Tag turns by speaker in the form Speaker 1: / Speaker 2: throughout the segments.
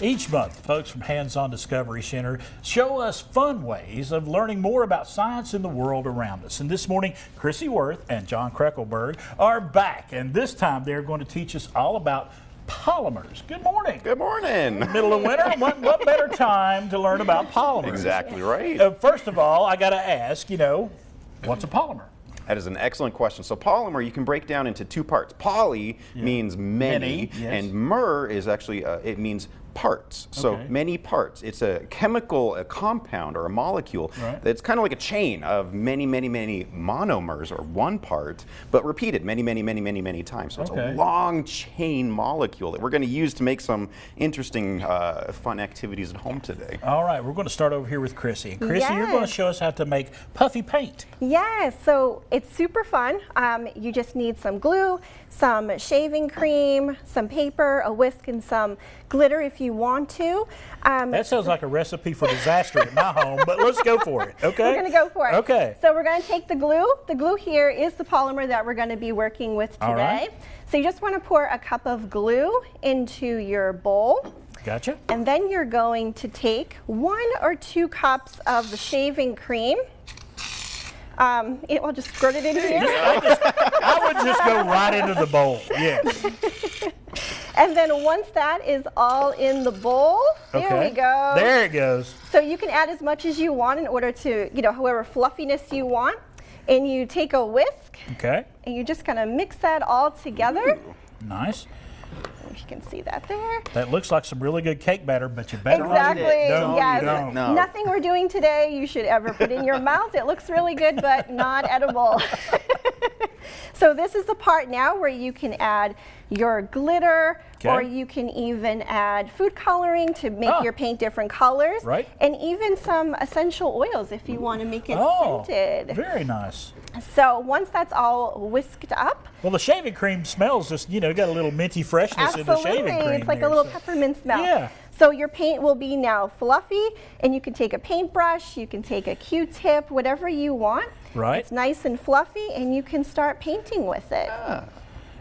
Speaker 1: Each month, folks from Hands-On Discovery Center show us fun ways of learning more about science in the world around us. And this morning, Krissy Worth and John Krekelberg are back, and this time they're going to teach us all about polymers. Good morning.
Speaker 2: Good morning.
Speaker 1: Middle of winter, what better time to learn about polymers?
Speaker 2: Exactly right.
Speaker 1: First of all, I got to ask, what's a polymer?
Speaker 2: That is an excellent question. So polymer you can break down into two parts. Poly means many,
Speaker 1: yes.
Speaker 2: and mer is actually, it means parts. So many parts. It's a chemical, a compound, or a molecule.
Speaker 1: Right.
Speaker 2: It's kind of like a chain of many monomers, or one part, but repeated many times. So it's a long chain molecule that we're going to use to make some interesting, fun activities at home today.
Speaker 1: All right, we're going to start over here with Krissy. Krissy, you're going to show us how to make puffy paint.
Speaker 3: Yes, so it's super fun. You just need some glue, some shaving cream, some paper, a whisk, and some glitter if you want to.
Speaker 1: That sounds like a recipe for disaster at my home, but let's go for it, okay?
Speaker 3: We're going to go for it.
Speaker 1: Okay.
Speaker 3: So we're going to take the glue. The glue here is the polymer that we're going to be working with today.
Speaker 1: All right.
Speaker 3: So you just want to pour a cup of glue into your bowl.
Speaker 1: Gotcha.
Speaker 3: And then you're going to take 1 or 2 cups of the shaving cream. I'll just squirt it in here.
Speaker 1: I would just go right into the bowl, yes.
Speaker 3: And then once that is all in the bowl, here we go.
Speaker 1: There it goes.
Speaker 3: So you can add as much as you want in order to, however fluffiness you want. And you take a whisk.
Speaker 1: Okay.
Speaker 3: And you just kind of mix that all together.
Speaker 1: Ooh, nice.
Speaker 3: If you can see that there.
Speaker 1: That looks like some really good cake batter, but you better
Speaker 3: not eat it.
Speaker 1: No,
Speaker 3: yes.
Speaker 1: you don't.
Speaker 2: No.
Speaker 3: Nothing we're doing today you should ever put in your mouth. It looks really good, but not edible. So this is the part now where you can add your glitter, or you can even add food coloring to make your paint different colors.
Speaker 1: Right.
Speaker 3: And even some essential oils if you want to make it scented.
Speaker 1: Very nice.
Speaker 3: So once that's all whisked up.
Speaker 1: Well, the shaving cream smells just, got a little minty freshness in the shaving cream.
Speaker 3: It's like
Speaker 1: there,
Speaker 3: a little peppermint smell.
Speaker 1: Yeah.
Speaker 3: So your paint will be now fluffy, and you can take a paintbrush, you can take a Q-tip, whatever you want.
Speaker 1: Right.
Speaker 3: It's nice and fluffy, and you can start painting with it.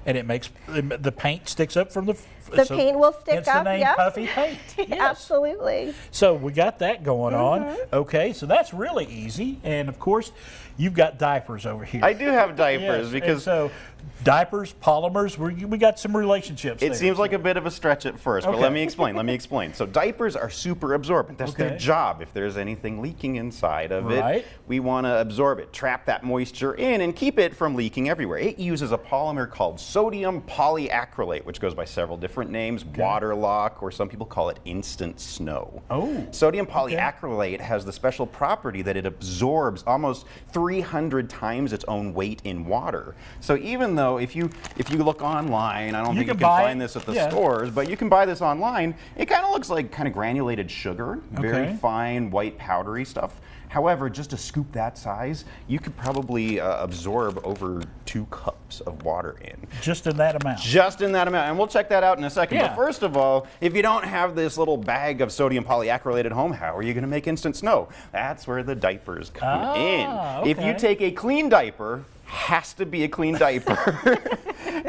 Speaker 1: And it makes the paint sticks up from the.
Speaker 3: The paint will stick
Speaker 1: hence
Speaker 3: up.
Speaker 1: the name puffy paint. Yes.
Speaker 3: Absolutely.
Speaker 1: So we got that going on. Okay, so that's really easy, and of course, you've got diapers over here.
Speaker 2: I do have diapers because.
Speaker 1: And so diapers, polymers, we got some relationships.
Speaker 2: It seems like a bit of a stretch at first, but let me explain. So diapers are super absorbent. That's their job. If there's anything leaking inside of it, we want to absorb it, trap that moisture in, and keep it from leaking everywhere. It uses a polymer called sodium polyacrylate, which goes by several different names, water lock, or some people call it instant snow. Sodium polyacrylate has the special property that it absorbs almost 300 times its own weight in water. So even though if you look online, I don't think you can find this at the stores, but you can buy this online. It kind of looks like kind of granulated sugar, very fine white powdery stuff. However, just a scoop that size, you could probably absorb over 2 cups of water in.
Speaker 1: Just in that amount? Just
Speaker 2: in that amount, and we'll check that out in a second. But first of all, if you don't have this little bag of sodium polyacrylate at home, how are you going to make instant snow? That's where the diapers come in. If you take a clean diaper, has to be a clean diaper.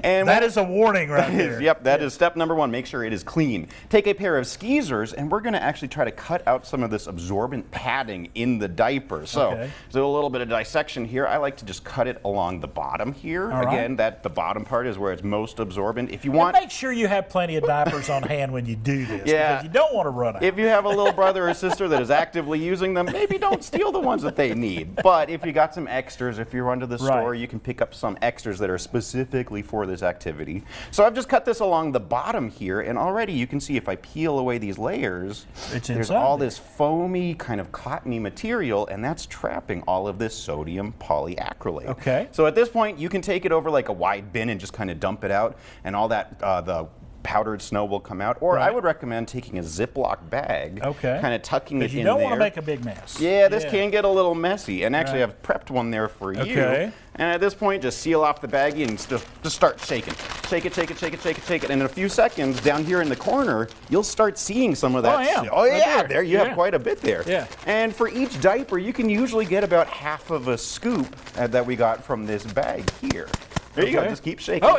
Speaker 2: And
Speaker 1: that is a warning right there.
Speaker 2: Yep, that is step number 1. Make sure it is clean. Take a pair of skeezers, and we're going to actually try to cut out some of this absorbent padding in the diaper. So, so a little bit of dissection here. I like to just cut it along the bottom here. Again, the bottom part is where it's most absorbent. If you want,
Speaker 1: make sure you have plenty of diapers on hand when you do this. Because you don't want to run out.
Speaker 2: If you have a little brother or sister that is actively using them, maybe don't steal the ones that they need. But if you got some extras, if you run to the store, you can pick up some extras that are specifically for this activity. So I've just cut this along the bottom here, and already you can see if I peel away these layers, there's all this foamy kind of cottony material, and that's trapping all of this sodium polyacrylate. So at this point, you can take it over like a wide bin and just kind of dump it out, and all that the powdered snow will come out. Or I would recommend taking a Ziploc bag, kind of tucking it in there.
Speaker 1: You don't want to make a big mess.
Speaker 2: Yeah, this can get a little messy. And actually, I've prepped one there for you. And at this point, just seal off the baggie and just start shaking. Shake it, shake it, shake it, shake it, shake it. And in a few seconds, down here in the corner, you'll start seeing some of that. Oh, yeah, there you have quite a bit there. And for each diaper, you can usually get about half of a scoop that we got from this bag here. There you go. Just keep shaking.
Speaker 1: Oh,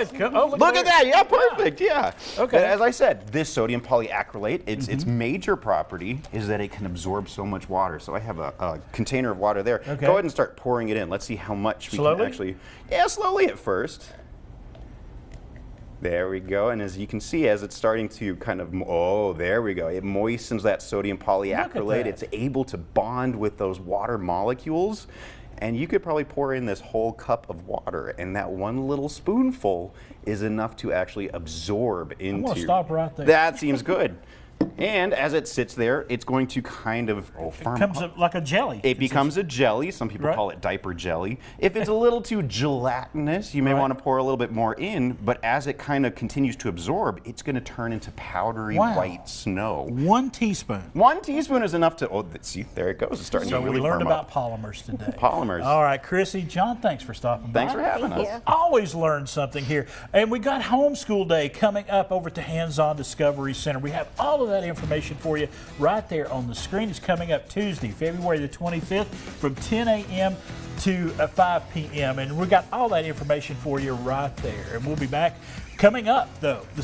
Speaker 2: look at that. Yeah, perfect. Yeah.
Speaker 1: Okay.
Speaker 2: As I said, this sodium polyacrylate, its major property is that it can absorb so much water. So I have a container of water there.
Speaker 1: Okay.
Speaker 2: Go ahead and start pouring it in. Let's see how much we can actually. Yeah, slowly at first. There we go, and as you can see, as it's starting to kind of, there we go. It moistens that sodium polyacrylate. It's able to bond with those water molecules, and you could probably pour in this whole cup of water, and that one little spoonful is enough to actually absorb into.
Speaker 1: I'm gonna stop right there.
Speaker 2: That seems good. And as it sits there, it's going to kind of
Speaker 1: firm up. It becomes like a jelly.
Speaker 2: It becomes a jelly. Some people call it diaper jelly. If it's a little too gelatinous, you may want to pour a little bit more in, but as it kind of continues to absorb, it's going to turn into powdery white snow.
Speaker 1: 1 teaspoon.
Speaker 2: 1 teaspoon is enough to, see, there it goes. It's starting to really
Speaker 1: we learned
Speaker 2: firm
Speaker 1: about
Speaker 2: up.
Speaker 1: polymers today.
Speaker 2: Polymers.
Speaker 1: All right, Krissy, John, thanks for stopping by.
Speaker 2: Thanks for having us.
Speaker 1: Always learn something here. And we got Homeschool Day coming up over at the Hands-On Discovery Center. We have all of that information for you right there on the screen. It's coming up Tuesday, February the 25th from 10 a.m. to 5 p.m. And we got all that information for you right there. And we'll be back coming up, though. The